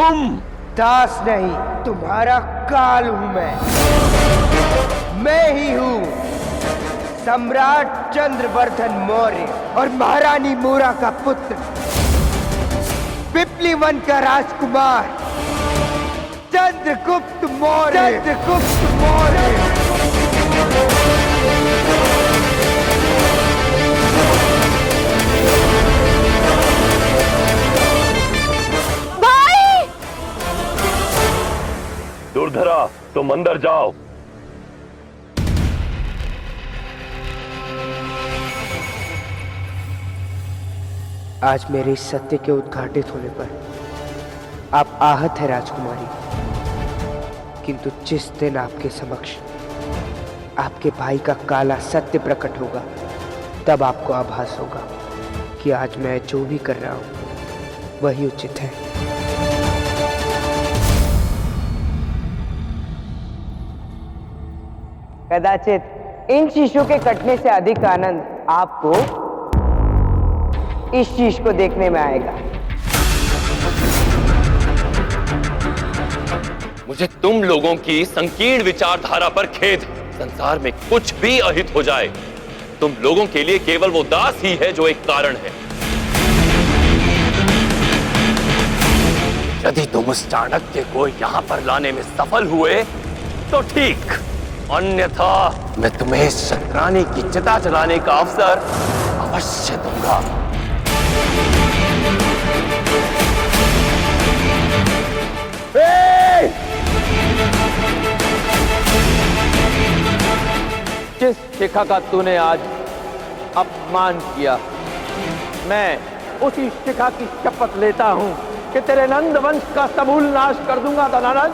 तुम दास नहीं, तुम्हारा काल हूं मैं ही हूं सम्राट चंद्रवर्धन मौर्य और महारानी मोरा का पुत्र, पिपली वन का राजकुमार चंद्रगुप्त मौर्य। चंद्रगुप्त मौर्य। दुर्धरा, तुम अंदर जाओ। आज मेरे इस सत्य के उद्घाटित होने पर आप आहत है राजकुमारी, किंतु जिस दिन आपके समक्ष आपके भाई का काला सत्य प्रकट होगा, तब आपको आभास होगा कि आज मैं जो भी कर रहा हूं वही उचित है। कदाचित इन शीशों के कटने से अधिक आनंद आपको इस शीश को देखने में आएगा। मुझे तुम लोगों की संकीर्ण विचारधारा पर खेद है। संसार में कुछ भी अहित हो जाए, तुम लोगों के लिए केवल वो दास ही है जो एक कारण है। यदि तुम उस चाणक्य को यहां पर लाने में सफल हुए तो ठीक, अन्यथा मैं तुम्हें शतरानी की चिता जलाने का अवसर अवश्य दूंगा। जिस शिखा का तूने आज अपमान किया, मैं उसी शिखा की शपथ लेता हूं कि तेरे नंद वंश का समूल नाश कर दूंगा। धनानंद,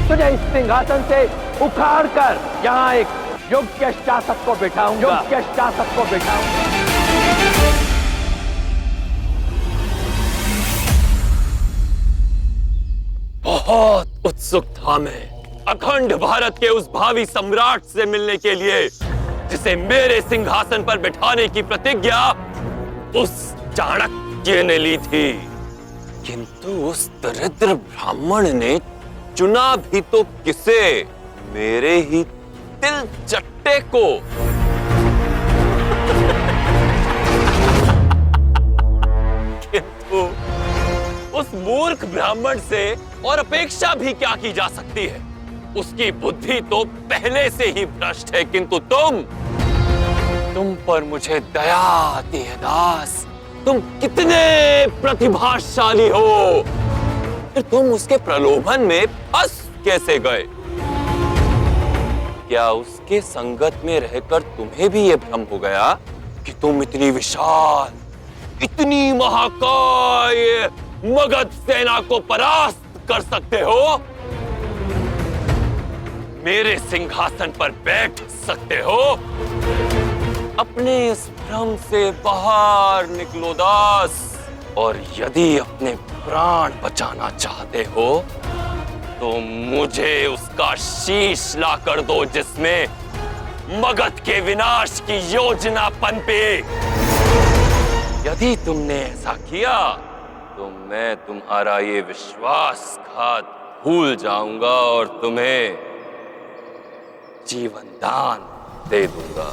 तुझे इस सिंहासन से उखाड़ कर यहाँ एक योग्य शासक को बिठाऊंगा। योग्य शासक को बिठाऊंगा। बहुत उत्सुक था मैं अखंड भारत के उस भावी सम्राट से मिलने के लिए जिसे मेरे सिंहासन पर बिठाने की प्रतिज्ञा उस चाणक्य ने ली थी। किंतु उस दरिद्र ब्राह्मण ने चुना भी तो किसे? मेरे ही तिल चट्टे को। किंतु उस मूर्ख ब्राह्मण से और अपेक्षा भी क्या की जा सकती है? उसकी बुद्धि तो पहले से ही भ्रष्ट है। किंतु तुम पर मुझे दया आती है दास। तुम कितने प्रतिभाशाली हो, फिर तुम उसके प्रलोभन में फंस कैसे गए? क्या उसके संगत में रहकर तुम्हें भी यह भ्रम हो गया कि तुम इतनी विशाल, इतनी महाकाय मगध सेना को परास्त कर सकते हो? मेरे सिंहासन पर बैठ सकते हो? अपने इस भ्रम से बाहर निकलो दास, और यदि अपने प्राण बचाना चाहते हो तो मुझे उसका शीश ला कर दो जिसमें मगध के विनाश की योजना पनपे। यदि तुमने ऐसा किया तो मैं तुम्हारा ये विश्वासघात भूल जाऊंगा और तुम्हें जीवन दान दे दूंगा।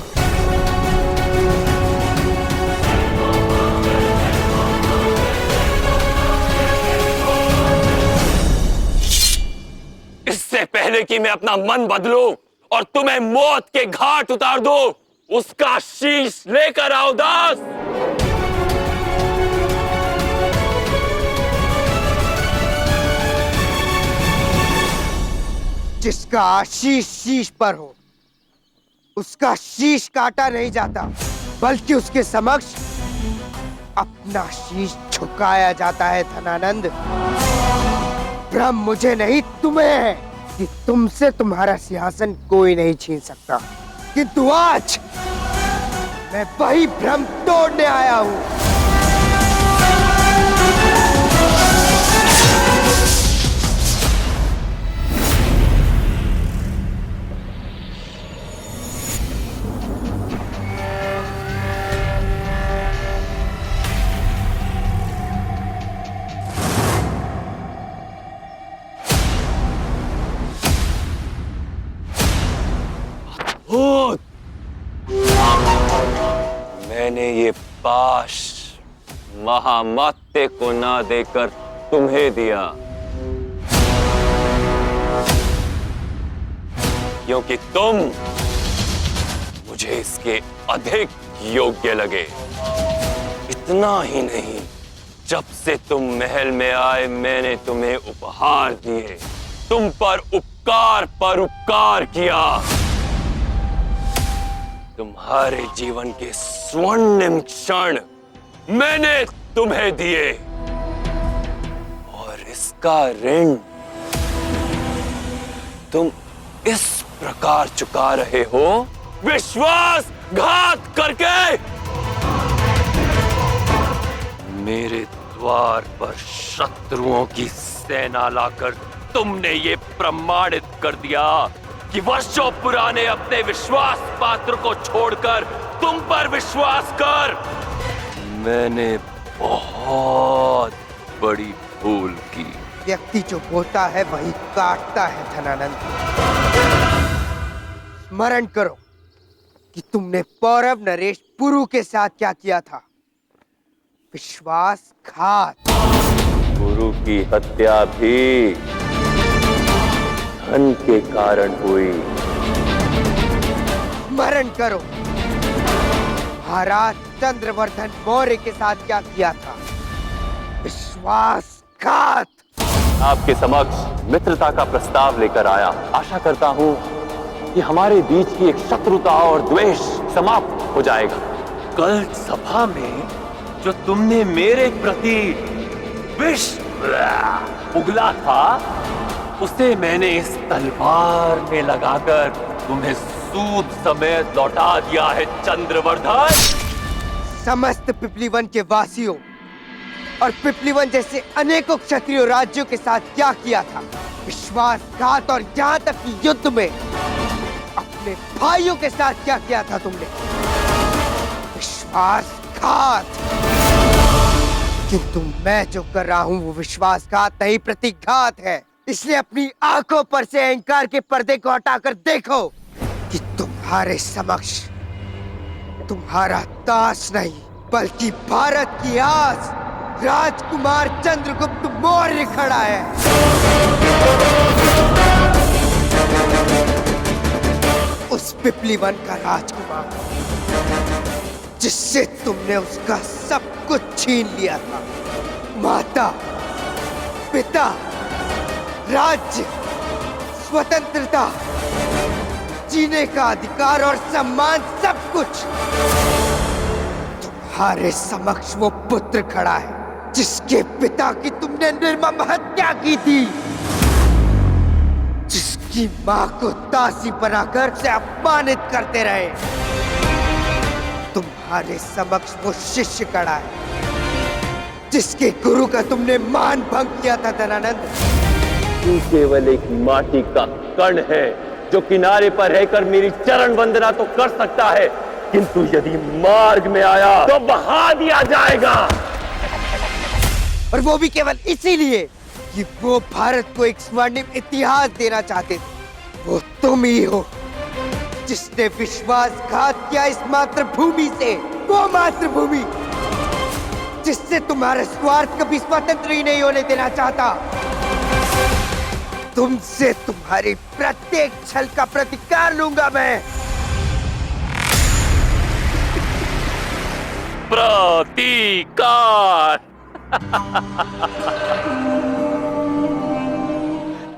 इससे पहले कि मैं अपना मन बदलूं और तुम्हें मौत के घाट उतार दूं, उसका शीश लेकर आओ दास। जिसका आशीष शीश पर हो, उसका शीश काटा नहीं जाता, बल्कि उसके समक्ष अपना शीश झुकाया जाता है। धनानंद, भ्रम मुझे नहीं तुम्हें है कि तुमसे तुम्हारा सिंहासन कोई नहीं छीन सकता, किंतु आज मैं वही भ्रम तोड़ने आया हूं। ये पाश महामात्य को ना देकर तुम्हें दिया, क्योंकि तुम मुझे इसके अधिक योग्य लगे। इतना ही नहीं, जब से तुम महल में आए मैंने तुम्हें उपहार दिए, तुम पर उपकार किया। तुम्हारे जीवन के स्वर्णिम क्षण मैंने तुम्हें दिए और इसका ऋण तुम इस प्रकार चुका रहे हो, विश्वासघात करके। मेरे द्वार पर शत्रुओं की सेना लाकर तुमने ये प्रमाणित कर दिया कि वर्षों पुराने अपने विश्वास पात्र को छोड़कर तुम पर विश्वास कर मैंने बहुत बड़ी भूल की। व्यक्ति जो बोता है वही काटता है धनानंद। स्मरण करो कि तुमने पौरव नरेश पुरु के साथ क्या किया था। विश्वासघात। गुरु की हत्या भी धन के कारण हुई। स्मरण करो महाराज चंद्रवर्धन मौर्य के साथ क्या किया था। विश्वासघात। आपके समक्ष मित्रता का प्रस्ताव लेकर आया। आशा करता हूं कि हमारे बीच की एक शत्रुता और द्वेष समाप्त हो जाएगा। कल सभा में जो तुमने मेरे प्रति विष उगला था, उसे मैंने इस तलवार में लगाकर तुम्हें सूद समेत लौटा दिया है चंद्रवर्धन। समस्त पिपलीवन के वासियों और पिपलीवन जैसे अनेकों क्षत्रिय राज्यों के साथ क्या किया था। विश्वासघात। और यहाँ तक कि युद्ध में अपने भाइयों के साथ क्या किया था तुमने। विश्वासघात। किंतु मैं जो कर रहा हूँ वो विश्वासघात नहीं प्रतिघात है। इसलिए अपनी आंखों पर से अहंकार के पर्दे को हटाकर देखो कि तुम्हारे समक्ष तुम्हारा दास नहीं बल्कि भारत की आस राजकुमार चंद्रगुप्त मौर्य खड़ा है। उस पिपलीवन का राजकुमार जिससे तुमने उसका सब कुछ छीन लिया था। माता, पिता, राज्य, स्वतंत्रता, जीने का अधिकार और सम्मान, सब कुछ। तुम्हारे समक्ष वो पुत्र खड़ा है जिसके पिता की तुमने निर्मम हत्या की थी, जिसकी मां को दासी बनाकर उसे अपमानित करते रहे। तुम्हारे समक्ष वो शिष्य खड़ा है जिसके गुरु का तुमने मान भंग किया था धनानंद। तू केवल एक माटी का कण है जो किनारे पर रहकर मेरी चरण वंदना तो कर सकता है, किंतु यदि मार्ग में आया तो बहा दिया जाएगा। और वो भी केवल इसीलिए कि वो भारत को एक स्वर्णिम इतिहास देना चाहते थे। वो तुम ही हो जिसने विश्वासघात किया इस मातृभूमि से। वो मातृभूमि जिससे तुम्हारा स्वार्थ कभी स्वतंत्र ही नहीं होने देना चाहता। तुमसे तुम्हारी प्रत्येक छल का प्रतिकार लूंगा मैं। प्रतिकार।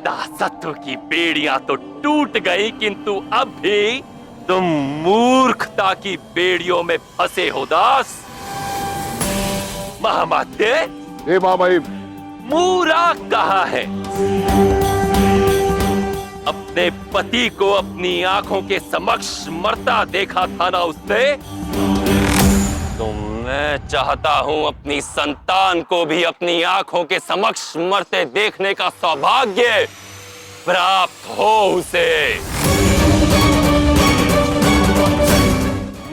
दासत्व की बेड़ियां तो टूट गई, किंतु अब भी तुम मूर्खता की बेड़ियों में फंसे हो दास। महामात्य, हे महामहिम, मूरा कहाँ है? अपने पति को अपनी आंखों के समक्ष मरता देखा था ना उसने? तो मैं चाहता हूं अपनी संतान को भी अपनी आंखों के समक्ष मरते देखने का सौभाग्य प्राप्त हो उसे।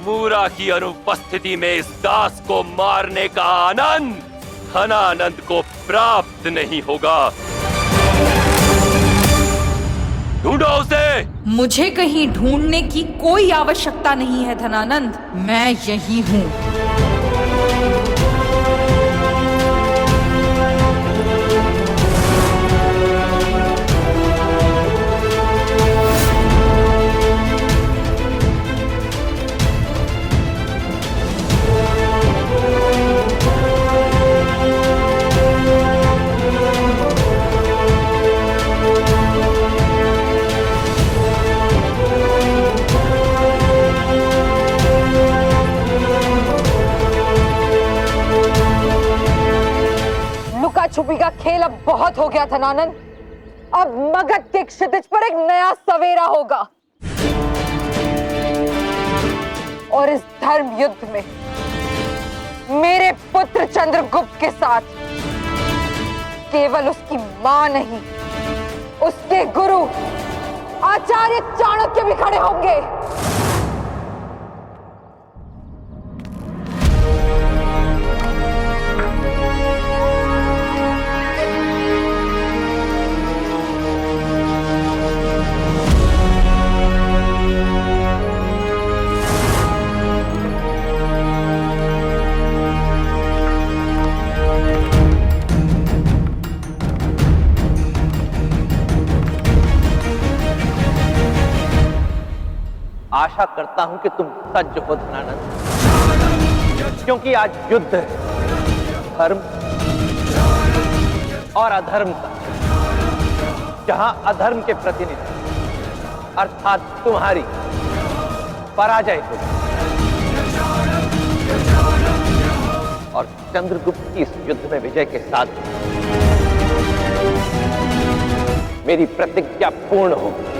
मूरा की अनुपस्थिति में इस दास को मारने का आनंद धनानंद को प्राप्त नहीं होगा। ढूंढो उसे। मुझे कहीं ढूंढने की कोई आवश्यकता नहीं है धनानंद, मैं यही हूँ। छुपी का खेल अब बहुत हो गया धनानंद। अब मगध के क्षितिज पर एक नया सवेरा होगा और इस धर्म युद्ध में मेरे पुत्र चंद्रगुप्त के साथ केवल उसकी मां नहीं, उसके गुरु आचार्य चाणक्य भी खड़े होंगे। आशा करता हूं कि तुम सज्ज हो धनानंद, क्योंकि आज युद्ध है धर्म और अधर्म का, जहां अधर्म के प्रतिनिधि अर्थात तुम्हारी पराजय हो और चंद्रगुप्त की इस युद्ध में विजय के साथ मेरी प्रतिज्ञा पूर्ण होगी।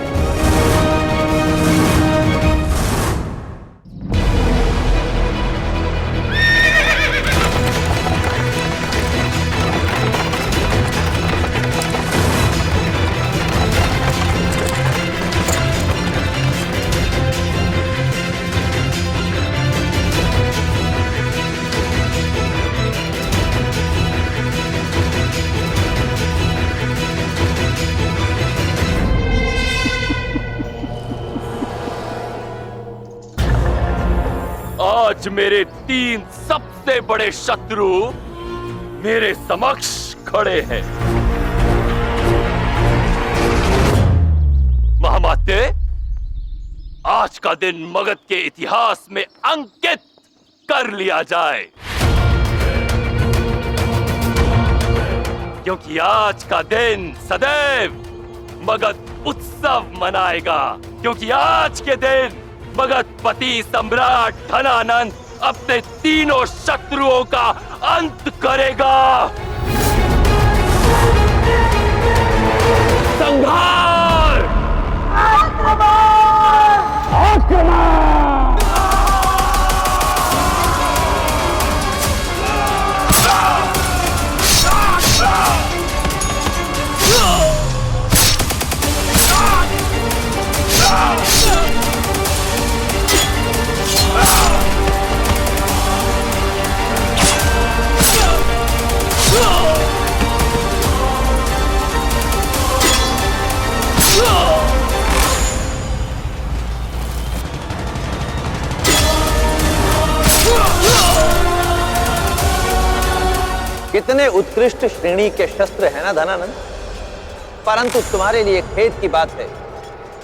आज मेरे 3 सबसे बड़े शत्रु मेरे समक्ष खड़े हैं। महामाते, आज का दिन मगध के इतिहास में अंकित कर लिया जाए, क्योंकि आज का दिन सदैव मगध उत्सव मनाएगा, क्योंकि आज के दिन मगधपति सम्राट धनानंद अपने तीनों शत्रुओं का अंत करेगा। संहार! आक्रमण! आक्रमण! कितने उत्कृष्ट श्रेणी के शस्त्र है ना धनानंद, परंतु तुम्हारे लिए खेद की बात है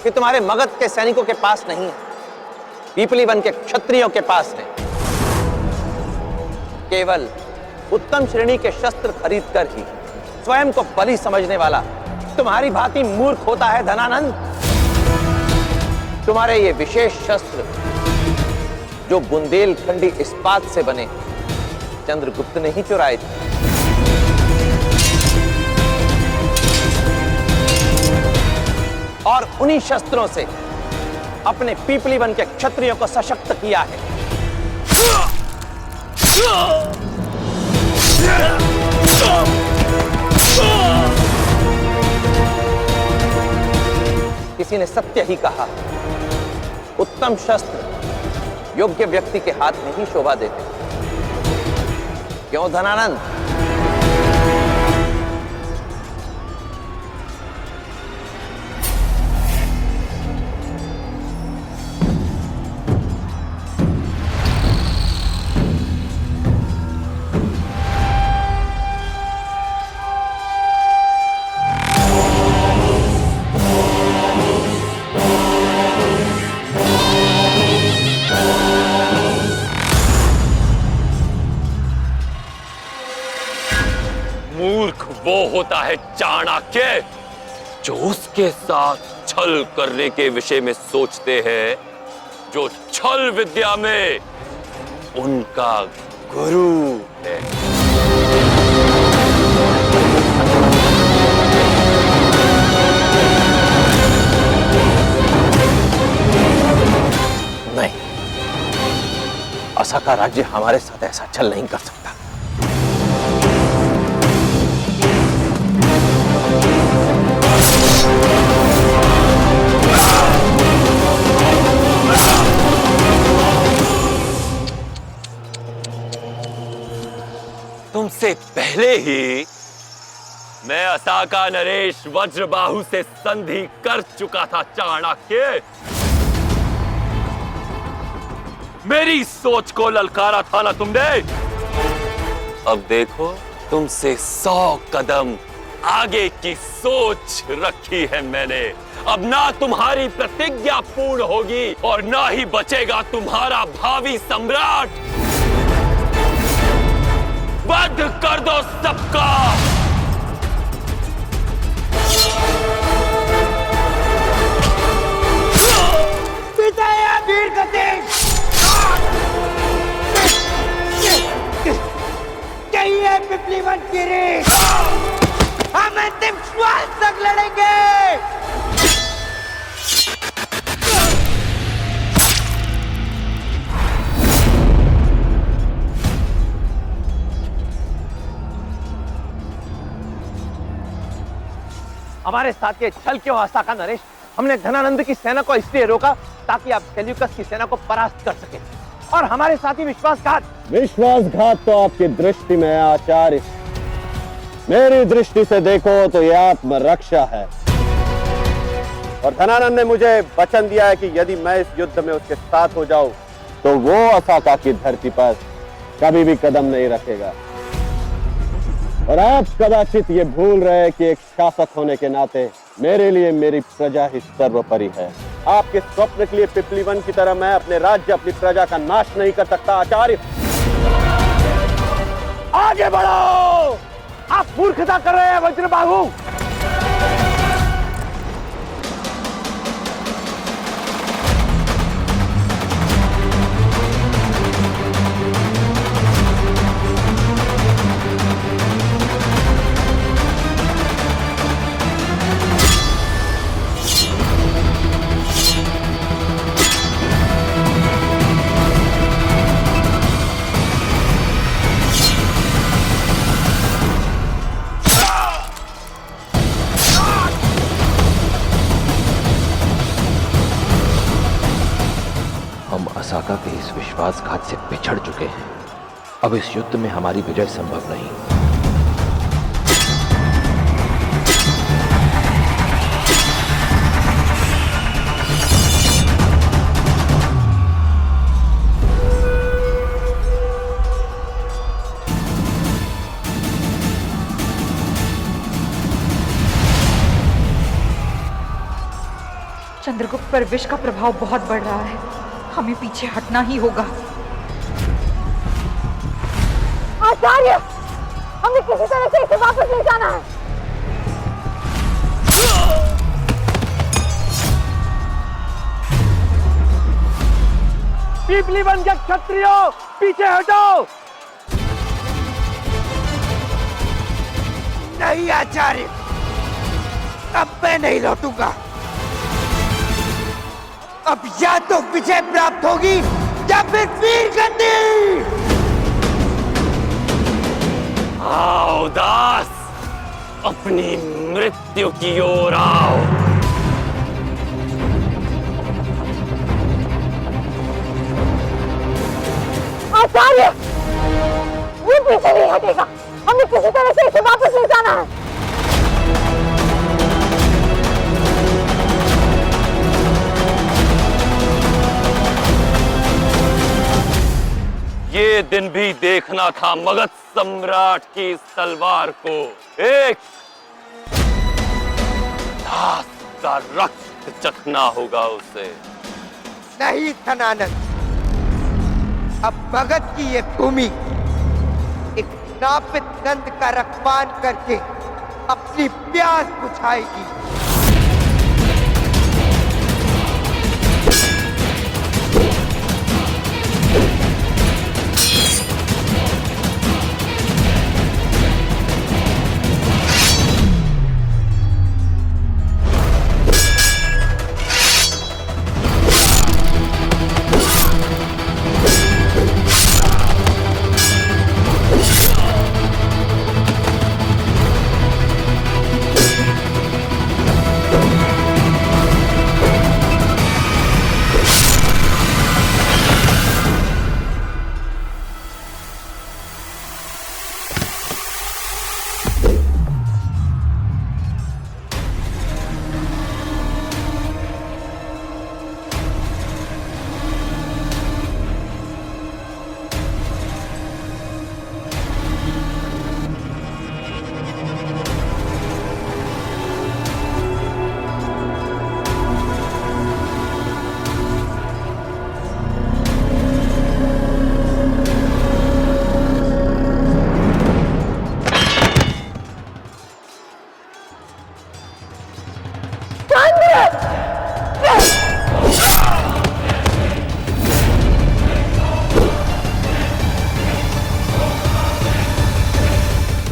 कि तुम्हारे मगध के सैनिकों के पास नहीं है, पीपली वन के क्षत्रियों के पास है। केवल उत्तम श्रेणी के शस्त्र खरीदकर ही स्वयं को बलि समझने वाला तुम्हारी भांति मूर्ख होता है धनानंद। तुम्हारे ये विशेष शस्त्र जो बुंदेलखंडी इस्पात से बने चंद्रगुप्त ने ही चुराए थे। और उन्हीं शस्त्रों से अपने पीपली वन के क्षत्रियों को सशक्त किया है। किसी ने सत्य ही कहा, उत्तम शस्त्र योग्य व्यक्ति के हाथ में ही शोभा देते। क्यों धनानंद? होता है चाणक्य, जो उसके साथ छल करने के विषय में सोचते हैं, जो छल विद्या में उनका गुरु है। नहीं, असाका राज्य हमारे साथ ऐसा छल नहीं कर सकता। तुमसे पहले ही मैं असाका नरेश वज्रबाहु से संधि कर चुका था चाणक्य। मेरी सोच को ललकारा था ना तुमने? अब देखो, तुमसे 100 कदम आगे की सोच रखी है मैंने। अब ना तुम्हारी प्रतिज्ञा पूर्ण होगी और ना ही बचेगा तुम्हारा भावी सम्राट। वध कर दो सबका। विजय वीर गति। यही है पिपलीवन की रीत। हम अंतिम श्वास तक लड़ेंगे। हमारे साथ के छल क्यों असाका नरेश? हमने धनानंद की सेना को इसलिए रोका ताकि आप सेल्यूकस की सेना को परास्त कर सके, और हमारे साथ ही विश्वासघात। विश्वासघात तो आपकी दृष्टि में है आचार्य, मेरी दृष्टि से देखो तो यह आत्मरक्षा है। और धनानंद ने मुझे वचन दिया है कि यदि मैं इस युद्ध में उसके साथ हो जाऊं तो वो असाका की धरती पर कभी भी कदम नहीं रखेगा। और आप कदाचित ये भूल रहे कि एक शासक होने के नाते मेरे लिए मेरी प्रजा ही सर्वोपरि है। आपके स्वप्न के लिए पिपलीवन की तरह मैं अपने राज्य, अपनी प्रजा का नाश नहीं कर सकता आचार्य। आगे बढ़ो! आप मूर्खता कर रहे हैं वज्रबाहु। असाका के इस विश्वासघात से पिछड़ चुके हैं। अब इस युद्ध में हमारी विजय संभव नहीं। चंद्रगुप्त पर विष का प्रभाव बहुत बढ़ रहा है, हमें पीछे हटना ही होगा। आचार्य, हमें किसी तरह से इसे वापस ले जाना है। पिपलीवन के क्षत्रियों, पीछे हटो! नहीं आचार्य, अब मैं नहीं लौटूंगा। अब या तो विजय प्राप्त होगी या फिर वीर गति। आओ दास, अपनी मृत्यु की ओर आओ। आचार्य, ये पीछे नहीं हटेगा, हमें किसी तरह से इसे वापस ले जाना है। ये दिन भी देखना था मगध सम्राट की इस तलवार को। एक दास का रक्त चखना होगा उसे। नहीं धनानंद, अब मगध की ये भूमि एक नापित नंद का रक्तपान करके अपनी प्यास बुझाएगी।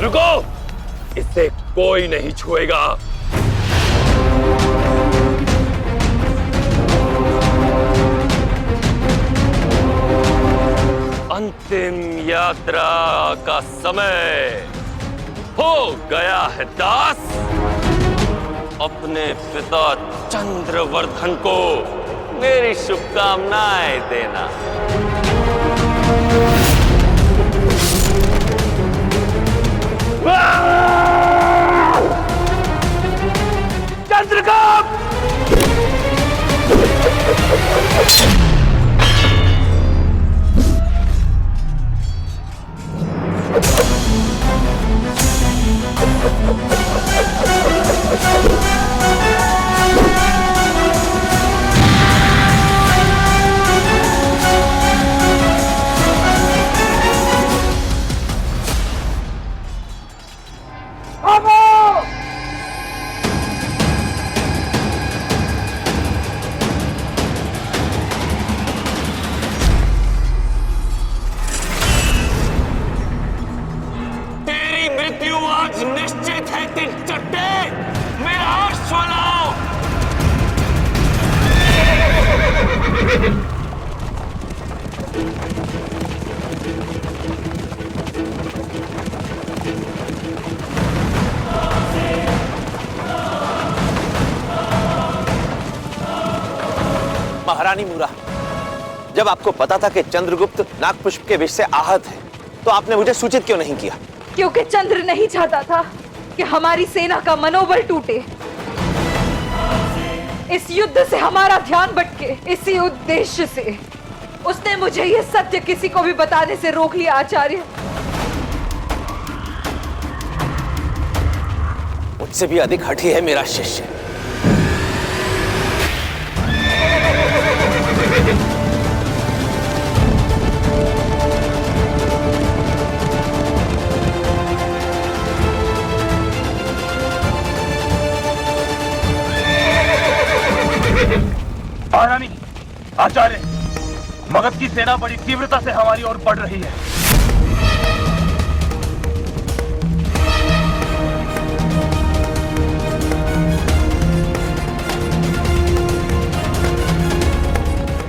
रुको, इसे कोई नहीं छुएगा। अंतिम यात्रा का समय हो गया है दास। अपने पिता चंद्रवर्धन को मेरी शुभकामनाएं देना। चंद्रगुप्त! निश्चित है कि चट्टे मेरा अश्व लाओ। महारानी मूरा, जब आपको पता था कि चंद्रगुप्त नागपुष्प के विष से आहत है, तो आपने मुझे सूचित क्यों नहीं किया? क्योंकि चंद्र नहीं चाहता था कि हमारी सेना का मनोबल टूटे। इस युद्ध से हमारा ध्यान भटके, इसी उद्देश्य से उसने मुझे यह सत्य किसी को भी बताने से रोक लिया। आचार्य, मुझसे भी अधिक हठी है मेरा शिष्य। महारानी, आचार्य, मगध की सेना बड़ी तीव्रता से हमारी ओर बढ़ रही है।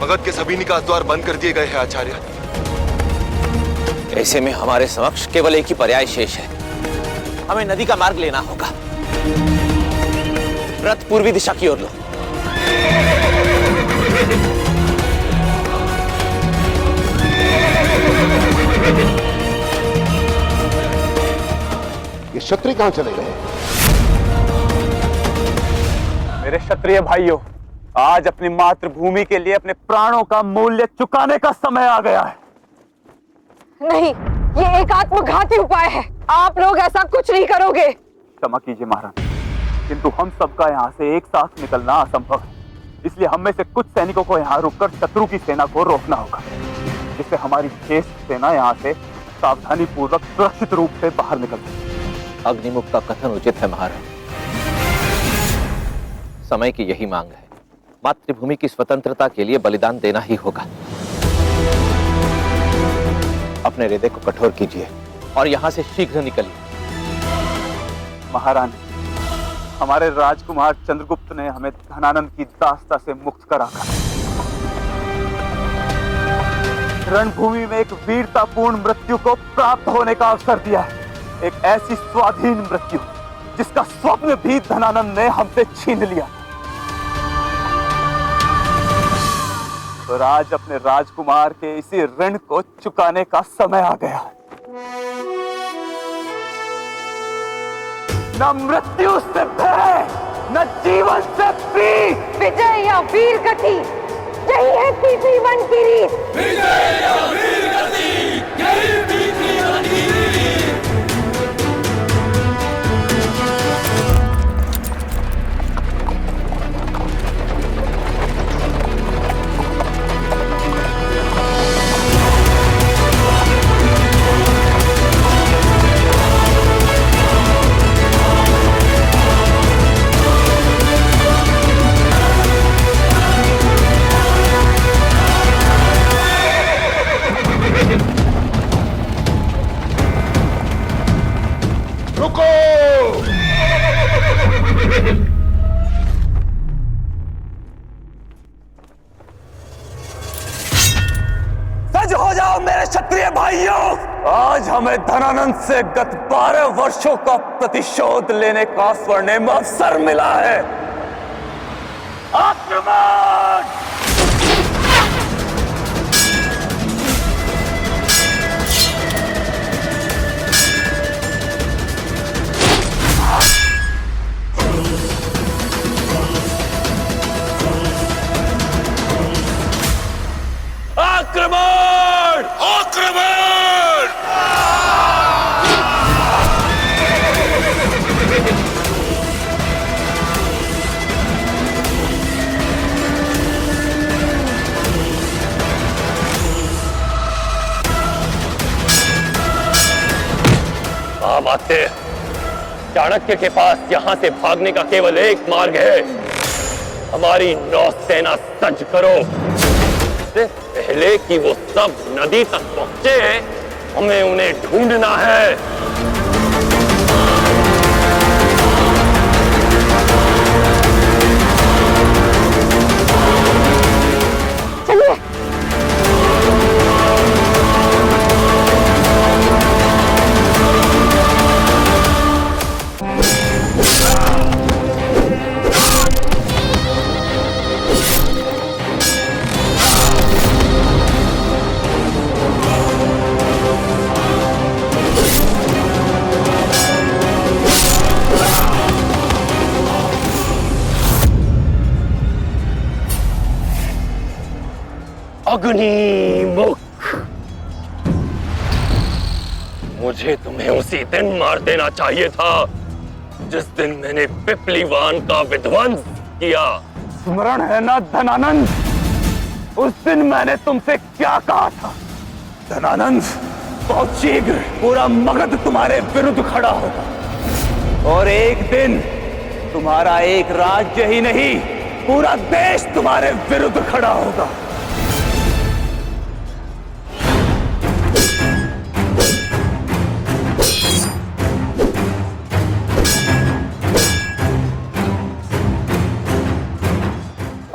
मगध के सभी निकास द्वार बंद कर दिए गए हैं आचार्य। ऐसे में हमारे समक्ष केवल एक ही पर्याय शेष है। हमें नदी का मार्ग लेना होगा। रथ पूर्वी दिशा की ओर लो। ये क्षत्रिय कहां चले गए? मेरे क्षत्रिय भाइयों, आज अपनी मातृभूमि के लिए अपने प्राणों का मूल्य चुकाने का समय आ गया है। नहीं, ये एक आत्मघाती उपाय है। आप लोग ऐसा कुछ नहीं करोगे। क्षमा कीजिए महाराज, किंतु हम सबका यहाँ से एक साथ निकलना असंभव है। इसलिए हम में से कुछ सैनिकों को यहाँ रुककर शत्रु की सेना को रोकना होगा, जिससे हमारी शेष सेना यहाँ से सावधानी पूर्वक सुरक्षित रूप से बाहर निकल सके। अग्निमुख का कथन उचित है महाराज। समय की यही मांग है। मातृभूमि की स्वतंत्रता के लिए बलिदान देना ही होगा। अपने हृदय को कठोर कीजिए और यहां से शीघ्र निकलिए। महारानी, हमारे राजकुमार चंद्रगुप्त ने हमें धनानंद की दास्ता से मुक्त करा कर रणभूमि में एक वीरतापूर्ण मृत्यु को प्राप्त होने का अवसर दिया है। एक ऐसी स्वाधीन मृत्यु जिसका स्वप्न भी धनानंद ने हमसे छीन लिया। और आज अपने राजकुमार के इसी ऋण को चुकाने का समय आ गया है। न मृत्यु से भय, न जीवन से प्रीत। विजय या वीर गति, यही है तीसरी वन की रीत। विजय या वीर गति, यही तीसरी वन की रीत। सज हो जाओ मेरे क्षत्रिय भाइयों। आज हमें धनानंद से गत 12 वर्षों का प्रतिशोध लेने का स्वर्णिम अवसर मिला है। आक्रमण! आक्रमण! आक्रमण! आते चाणक्य के पास यहां से भागने का केवल एक मार्ग है। हमारी नौसेना सज्ज करो। पहले कि वो सब नदी तक पहुंचे, हमें उन्हें ढूंढना है। चलिए। अग्निमुख, मुझे तुम्हें उसी दिन मार देना चाहिए था जिस दिन मैंने पिपलीवान का विध्वंस किया। स्मरण है ना धनानंद, उस दिन मैंने तुमसे क्या कहा था? धनानंद, बहुत शीघ्र पूरा मगध तुम्हारे विरुद्ध खड़ा होगा और एक दिन तुम्हारा एक राज्य ही नहीं, पूरा देश तुम्हारे विरुद्ध खड़ा होगा।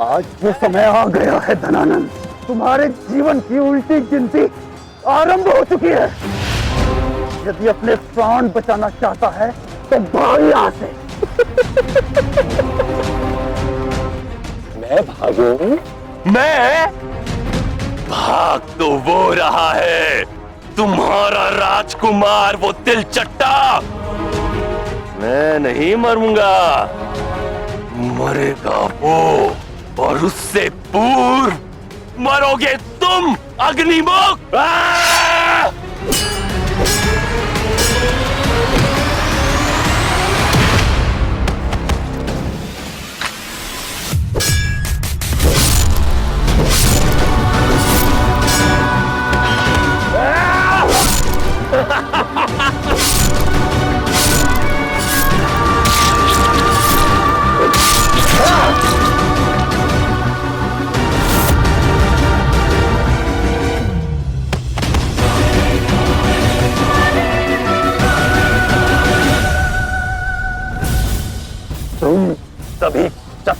आज वो समय आ गया है धनानंद, तुम्हारे जीवन की उल्टी गिनती आरंभ हो चुकी है। यदि अपने प्राण बचाना चाहता है तो भाग यहां से। मैं भागूं? मैं भाग तो वो रहा है, तुम्हारा राजकुमार, वो तिलचट्टा। मैं नहीं मरूंगा, मरेगा वो, और उससे पूर्व मरोगे तुम, अग्निमुख।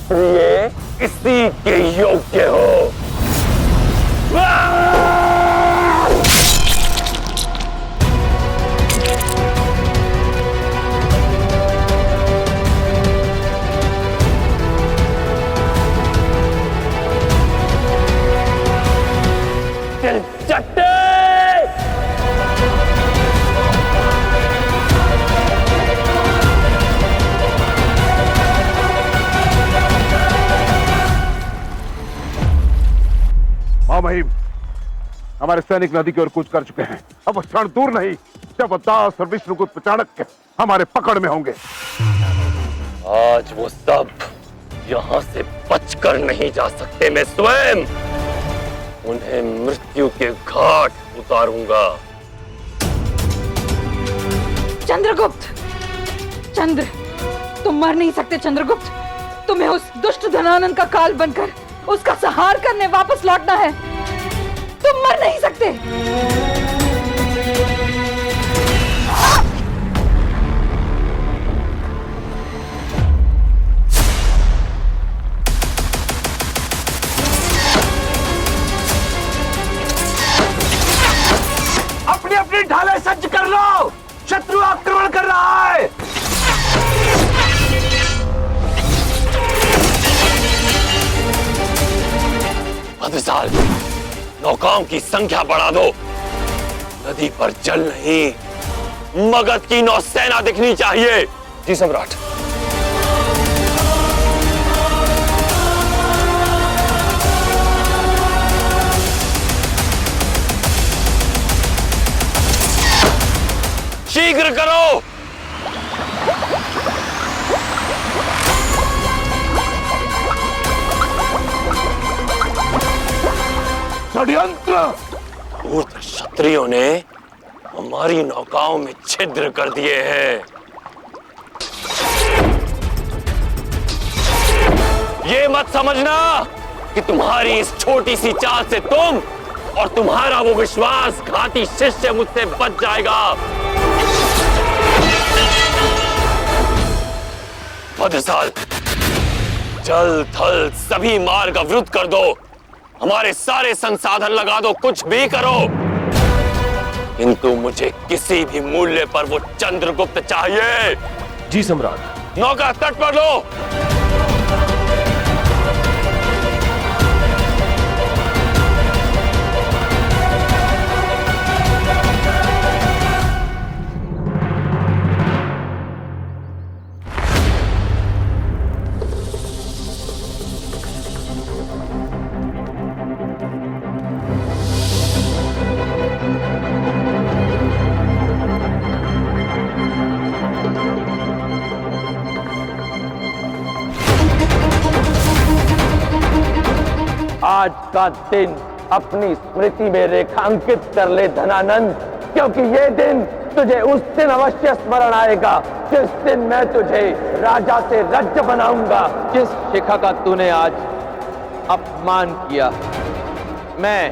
प्रिय इसी के योग्य हो। चट्टे मां महिम, हमारे सैनिक नदी की ओर कूच कर चुके हैं। अब क्षण दूर नहीं जब दास और विष्णुगुप्त चाणक्य हमारे पकड़ में होंगे। आज वो सब यहां से बचकर नहीं जा सकते। मैं स्वयं उन्हें मृत्यु के घाट उतारूंगा। चंद्रगुप्त, चंद्र, तुम मर नहीं सकते चंद्रगुप्त। तुम्हें उस दुष्ट धनानंद का काल बनकर उसका संहार करने वापस लौटना है। तुम मर नहीं सकते। अपनी अपनी ढालें सज्ज कर लो, शत्रु आक्रमण कर रहा है। बदसाल, नौकाओं की संख्या बढ़ा दो। नदी पर जल नहीं, मगध की नौसेना दिखनी चाहिए। जी सम्राट। शीघ्र करो। षड्यंत्र! धूर्त क्षत्रियों ने हमारी नौकाओं में छिद्र कर दिए हैं। ये मत समझना कि तुम्हारी इस छोटी सी चाल से तुम और तुम्हारा वो विश्वासघाती शिष्य मुझसे बच जाएगा। बदसाल, जल थल सभी मार्ग अवरुद्ध कर दो। हमारे सारे संसाधन लगा दो, कुछ भी करो, किंतु मुझे किसी भी मूल्य पर वो चंद्रगुप्त चाहिए। जी सम्राट। नौका तट पर लो। आज का दिन अपनी स्मृति में रेखांकित कर ले धनानंद, क्योंकि ये दिन तुझे उस दिन अवश्य स्मरण आएगा जिस दिन मैं तुझे राजा से राज्य बनाऊंगा। जिस शिखा का तूने आज अपमान किया, मैं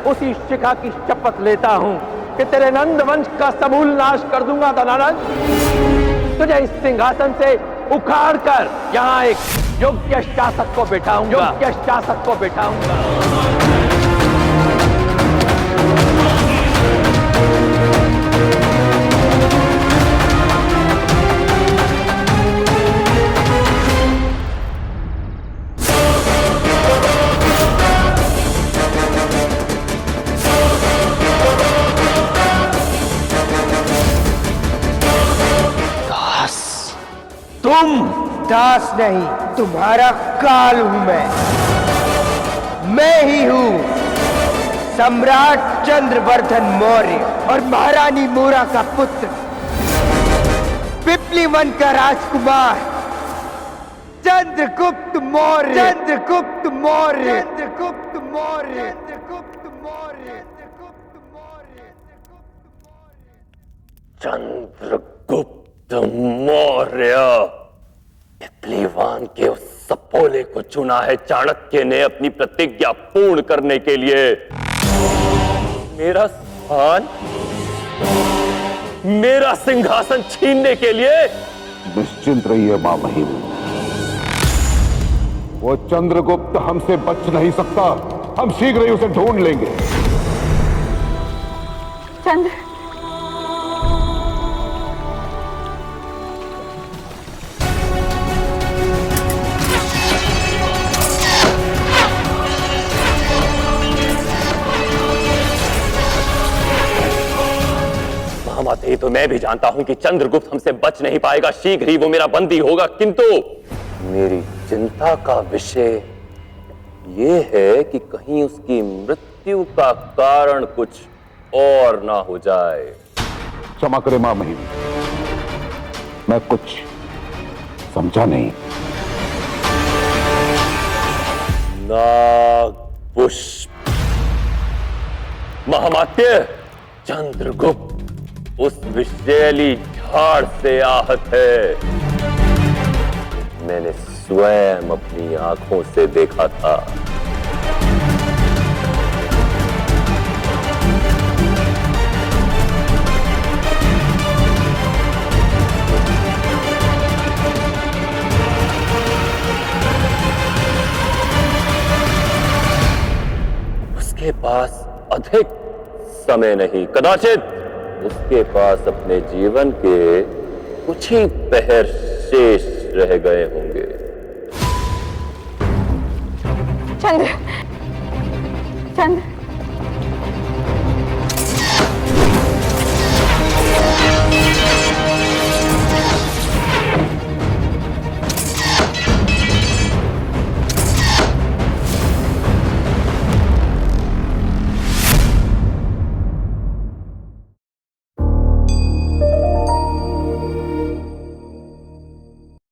उसी शिखा की शपथ लेता हूं कि तेरे नंद वंश का समूल नाश कर दूंगा धनानंद। तुझे इस सिंहासन से उखाड़ कर यहाँ एक योग्य शासक को बिठाऊंगा, योग्य शासक को बिठाऊंगा। दास नहीं, तुम्हारा काल हूं मैं ही हूं सम्राट चंद्रवर्धन मौर्य और महारानी मोरा का पुत्र, पिपली वन का राजकुमार चंद्रगुप्त मौर्य। चंद्रगुप्त मौर्य। चंद्रगुप्त मौर्य। चंद्रगुप्त मौर्य। चंद्रगुप्त मौर्य। पिपलीवान के उस सपोले को चुना है चाणक्य ने अपनी प्रतिज्ञा पूर्ण करने के लिए। मेरा स्थान, मेरा सिंहासन छीनने के लिए। निश्चिंत रहिए मां महिम, वो चंद्रगुप्त हमसे बच नहीं सकता। हम शीघ्र ही उसे ढूंढ लेंगे। चंद्र, महामाते, तो मैं भी जानता हूं कि चंद्रगुप्त हमसे बच नहीं पाएगा, शीघ्र ही वो मेरा बंदी होगा, किंतु मेरी चिंता का विषय ये है कि कहीं उसकी मृत्यु का कारण कुछ और ना हो जाए। क्षमा करे मां महिम, मैं कुछ समझा नहीं। नाग पुष्प। महामात्य, चंद्रगुप्त उस विषैली झाड़ से आहत है। मैंने स्वयं अपनी आंखों से देखा था। उसके पास अधिक समय नहीं, कदाचित उसके पास अपने जीवन के कुछ ही पहर शेष रह गए होंगे। चंद्र, चंद्र,